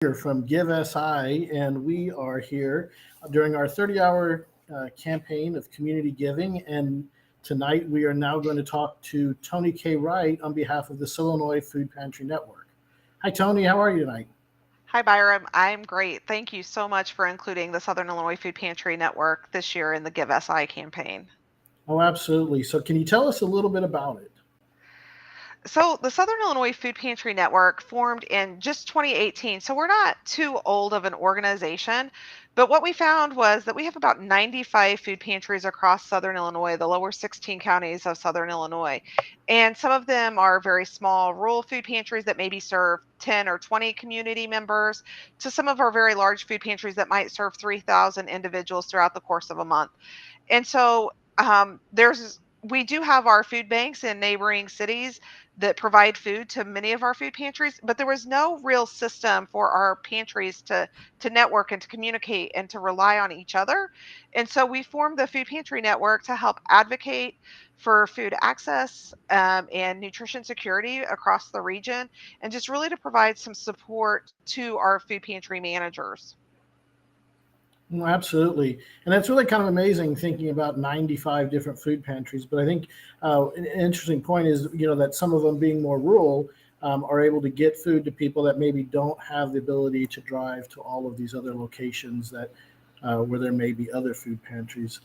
Here from Give SI, and we are here during our 30-hour campaign of community giving. And tonight we are now going to talk to Tony K. Wright on behalf of the Illinois Food Pantry Network. Hi, Tony. How are you tonight? Hi, Byram. I'm great. Thank you so much for including the Southern Illinois Food Pantry Network this year in the Give SI campaign. Oh, absolutely. So, can you tell us a little bit about it? So, the Southern Illinois Food Pantry Network formed in just 2018. So, we're not too old of an organization. But what we found was that we have about 95 food pantries across Southern Illinois, the lower 16 counties of Southern Illinois. And some of them are very small rural food pantries that maybe serve 10 or 20 community members, to some of our very large food pantries that might serve 3,000 individuals throughout the course of a month. And so there's we do have our food banks in neighboring cities that provide food to many of our food pantries, but there was no real system for our pantries to network and to communicate and to rely on each other. And so we formed the Food Pantry Network to help advocate for food access and nutrition security across the region, and just really to provide some support to our food pantry managers. Well, absolutely. And that's really kind of amazing thinking about 95 different food pantries. But I think an interesting point is, that some of them being more rural are able to get food to people that maybe don't have the ability to drive to all of these other locations that where there may be other food pantries.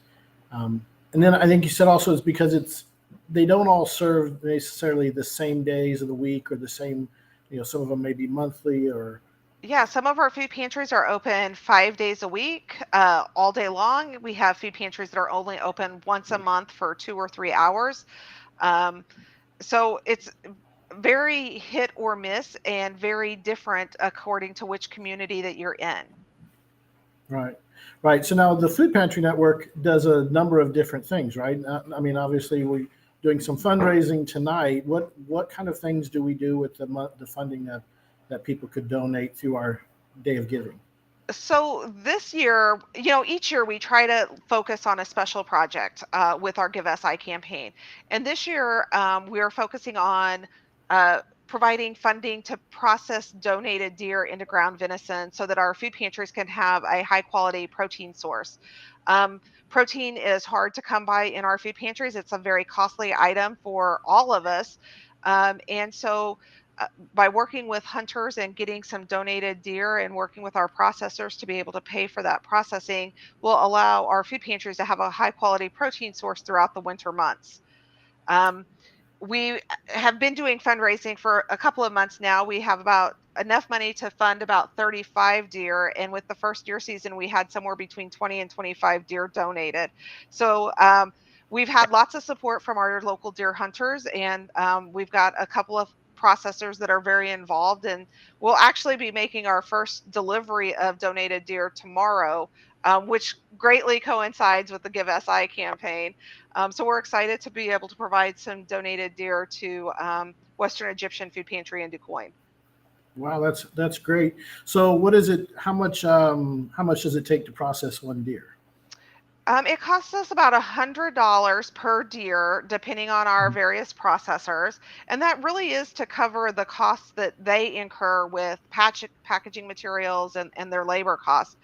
And then I think you said also it's because they don't all serve necessarily the same days of the week or the same, some of them may be monthly or Yeah, some of our food pantries are open 5 days a week, all day long. We have food pantries that are only open once a month for 2 or 3 hours. Um, so it's very hit or miss and very different according to which community that you're in. right. Right. So now the Food Pantry Network does a number of different things, right? I mean, obviously we're doing some fundraising tonight. What kind of things do we do with the funding that people could donate through our day of giving? So this year, each year we try to focus on a special project with our Give SI campaign. And this year, we are focusing on providing funding to process donated deer into ground venison so that our food pantries can have a high quality protein source. Um, Protein is hard to come by in our food pantries. It's a very costly item for all of us. And so uh, by working with hunters and getting some donated deer and working with our processors to be able to pay for that processing will allow our food pantries to have a high quality protein source throughout the winter months. Um, we have been doing fundraising for a couple of months now. We have about enough money to fund about 35 deer. And with the first deer season, we had somewhere between 20 and 25 deer donated. So we've had lots of support from our local deer hunters, and we've got a couple of processors that are very involved. And we'll actually be making our first delivery of donated deer tomorrow, which greatly coincides with the Give SI campaign. So we're excited to be able to provide some donated deer to Western Egyptian Food Pantry in DuQuoin. Wow, that's great. So what is it? How much does it take to process one deer? It costs us about $100 per deer, depending on our various processors, and that really is to cover the costs that they incur with packaging materials and their labor costs.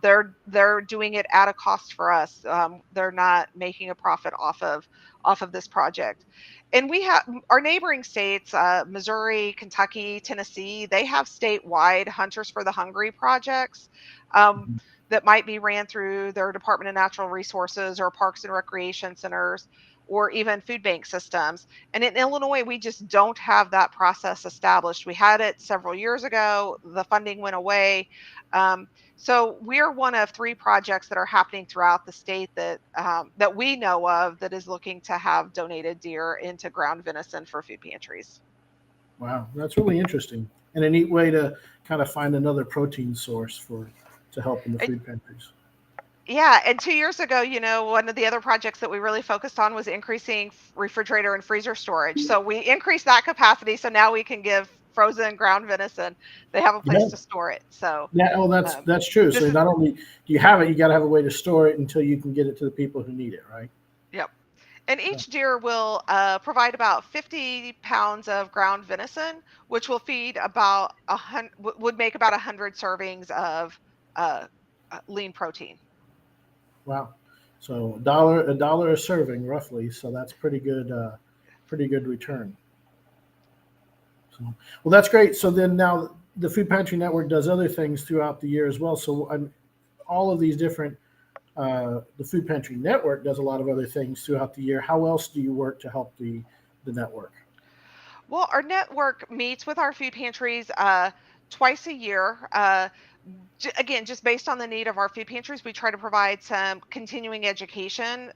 They're doing it at a cost for us. They're not making a profit off of this project. And we have our neighboring states, Missouri, Kentucky, Tennessee. They have statewide Hunters for the Hungry projects. Um, that might be ran through their Department of Natural Resources or Parks and Recreation Centers or even food bank systems. And in Illinois, we just don't have that process established. We had it several years ago, the funding went away. So we're one of three projects that are happening throughout the state that we know of that is looking to have donated deer into ground venison for food pantries. Wow, that's really interesting and a neat way to kind of find another protein source for to help in the food pantries. Yeah, and 2 years ago, one of the other projects that we really focused on was increasing refrigerator and freezer storage. So we increased that capacity, so now we can give frozen ground venison. They have a place Yeah, to store it. So, yeah. Oh, that's um, that's true. this So is not only do you have it, you got to have a way to store it until you can get it to the people who need it, right? yep. And each deer will provide about 50 pounds of ground venison, which will feed about would make about 100 servings of uh, lean protein. Wow. So a dollar a serving roughly. So that's pretty good return. So, well, that's great. So then now the Food Pantry Network does other things throughout the year as well. So all of these different, the Food Pantry Network does a lot of other things throughout the year. How else do you work to help the network? Well, our network meets with our food pantries twice a year. Again, just based on the need of our food pantries, we try to provide some continuing education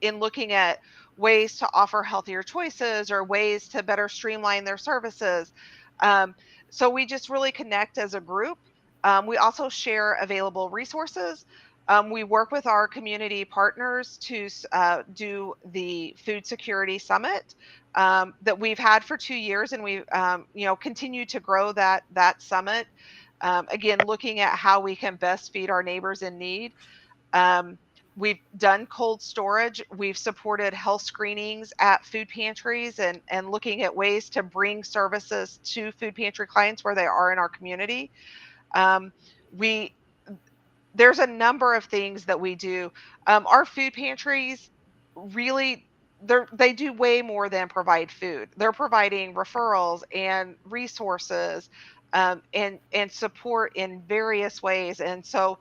in looking at ways to offer healthier choices or ways to better streamline their services. Um, so we just really connect as a group. We also share available resources. We work with our community partners to do the Food Security Summit that we've had for 2 years, and we've continue to grow that summit. Again, looking at how we can best feed our neighbors in need. Um, we've done cold storage. We've supported health screenings at food pantries and looking at ways to bring services to food pantry clients where they are in our community. Um, we There's a number of things that we do. Our food pantries really they do way more than provide food. They're providing referrals and resources and support in various ways. And so,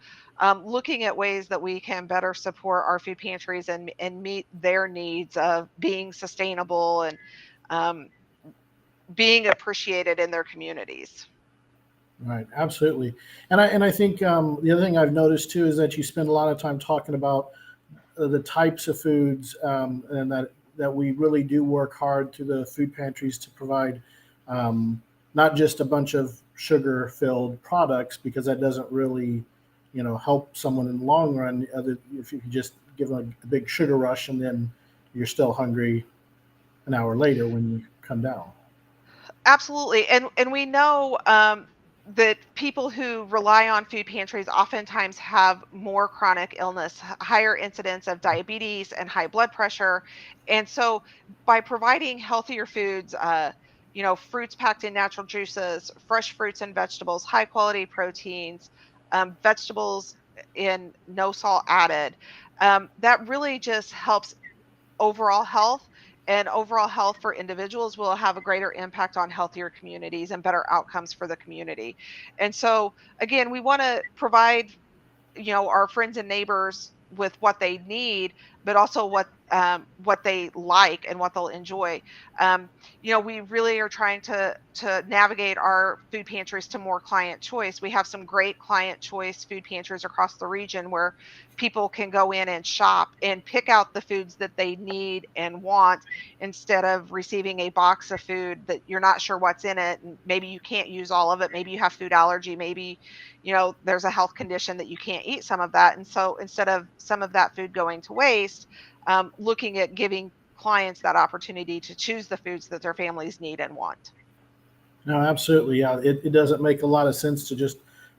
looking at ways that we can better support our food pantries and meet their needs of being sustainable and um, being appreciated in their communities. Right, absolutely. And I think the other thing I've noticed too is that you spend a lot of time talking about the types of foods, and that we really do work hard through the food pantries to provide um, not just a bunch of sugar filled products, because that doesn't really, help someone in the long run. Other if you could just give them a big sugar rush and then you're still hungry an hour later when you come down. Absolutely, and we know that people who rely on food pantries oftentimes have more chronic illness, higher incidence of diabetes and high blood pressure, and so by providing healthier foods, fruits packed in natural juices, fresh fruits and vegetables, high quality proteins, vegetables in no salt added, that really just helps overall health, and overall health for individuals will have a greater impact on healthier communities and better outcomes for the community. And so again, we want to provide our friends and neighbors with what they need, but also what they like and what they'll enjoy. We really are trying to navigate our food pantries to more client choice. We have some great client choice food pantries across the region where people can go in and shop and pick out the foods that they need and want, instead of receiving a box of food that you're not sure what's in it, and maybe you can't use all of it, maybe you have food allergy, maybe there's a health condition that you can't eat some of that. And so instead of some of that food going to waste, looking at giving clients that opportunity to choose the foods that their families need and want. No, absolutely. Yeah, it doesn't make a lot of sense to just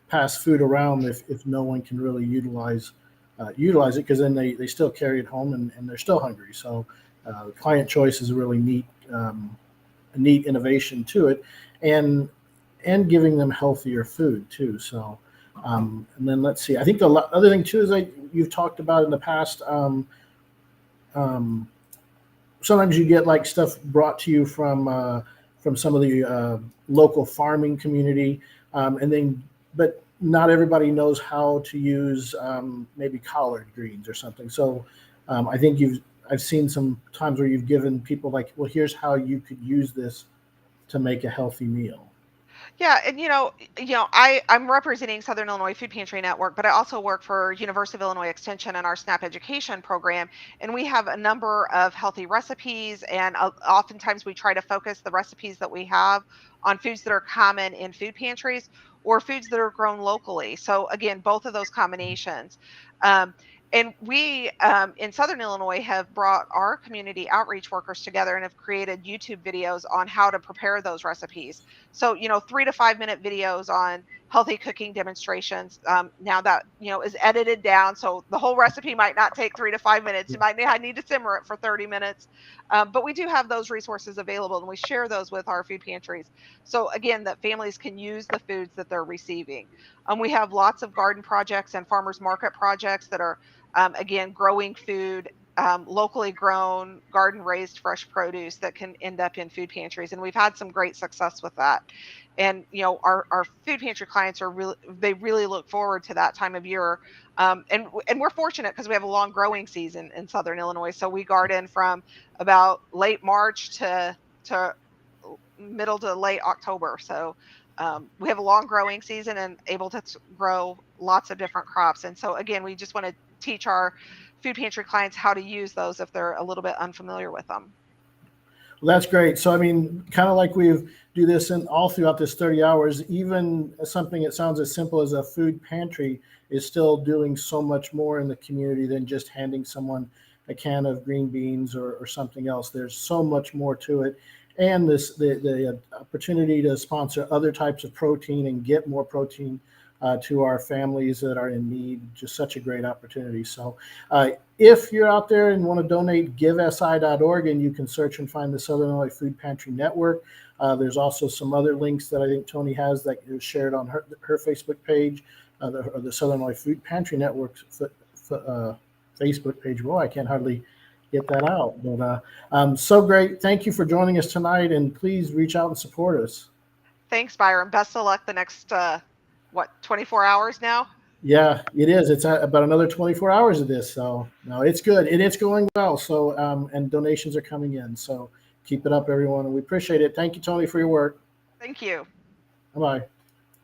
pass food around if no one can really utilize it, because then they still carry it home and they're still hungry. So client choice is a really a neat innovation to it, and giving them healthier food too. So and then let's see. I think the other thing too is like you've talked about in the past. Um, Sometimes you get like stuff brought to you from some of the local farming community, and then but not everybody knows how to use maybe collard greens or something. So I think I've seen some times where you've given people like, well, here's how you could use this to make a healthy meal. Yeah, and I'm representing Southern Illinois Food Pantry Network, but I also work for University of Illinois Extension and our SNAP education program, and we have a number of healthy recipes, and oftentimes we try to focus the recipes that we have on foods that are common in food pantries or foods that are grown locally. So again, both of those combinations. Um, and we in Southern Illinois have brought our community outreach workers together and have created YouTube videos on how to prepare those recipes. So 3 to 5 minute videos on healthy cooking demonstrations. Now that is edited down, so the whole recipe might not take 3 to 5 minutes. You might need to simmer it for 30 minutes, but we do have those resources available, and we share those with our food pantries. So again, that families can use the foods that they're receiving. We have lots of garden projects and farmers market projects that are again growing food, locally grown, garden raised fresh produce that can end up in food pantries. And we've had some great success with that. And our food pantry clients are really, they really look forward to that time of year. And we're fortunate because we have a long growing season in Southern Illinois. So we garden from about late March to middle to late October. So we have a long growing season and able to grow lots of different crops. And so again, we just want to teach our food pantry clients how to use those if they're a little bit unfamiliar with them. Well, that's great. So, I mean, kind of like we do this in all throughout this 30 hours, even something that sounds as simple as a food pantry is still doing so much more in the community than just handing someone a can of green beans or something else. There's so much more to it. And the opportunity to sponsor other types of protein and get more protein to our families that are in need, just such a great opportunity. So if you're out there and want to donate, givesi.org, and you can search and find the Southern Illinois Food Pantry Network. There's also some other links that I think Tony has that is shared on her Facebook page, the Southern Illinois Food Pantry Network Facebook page. Boy, I can't hardly get that out. But so great. Thank you for joining us tonight, and please reach out and support us. Thanks, Byron. Best of luck the next 24 hours now? Yeah, it is. It's about another 24 hours of this. So no, it's good. It's going well. So, and donations are coming in. So keep it up, everyone. And we appreciate it. Thank you, Tony, for your work. Thank you. Bye-bye.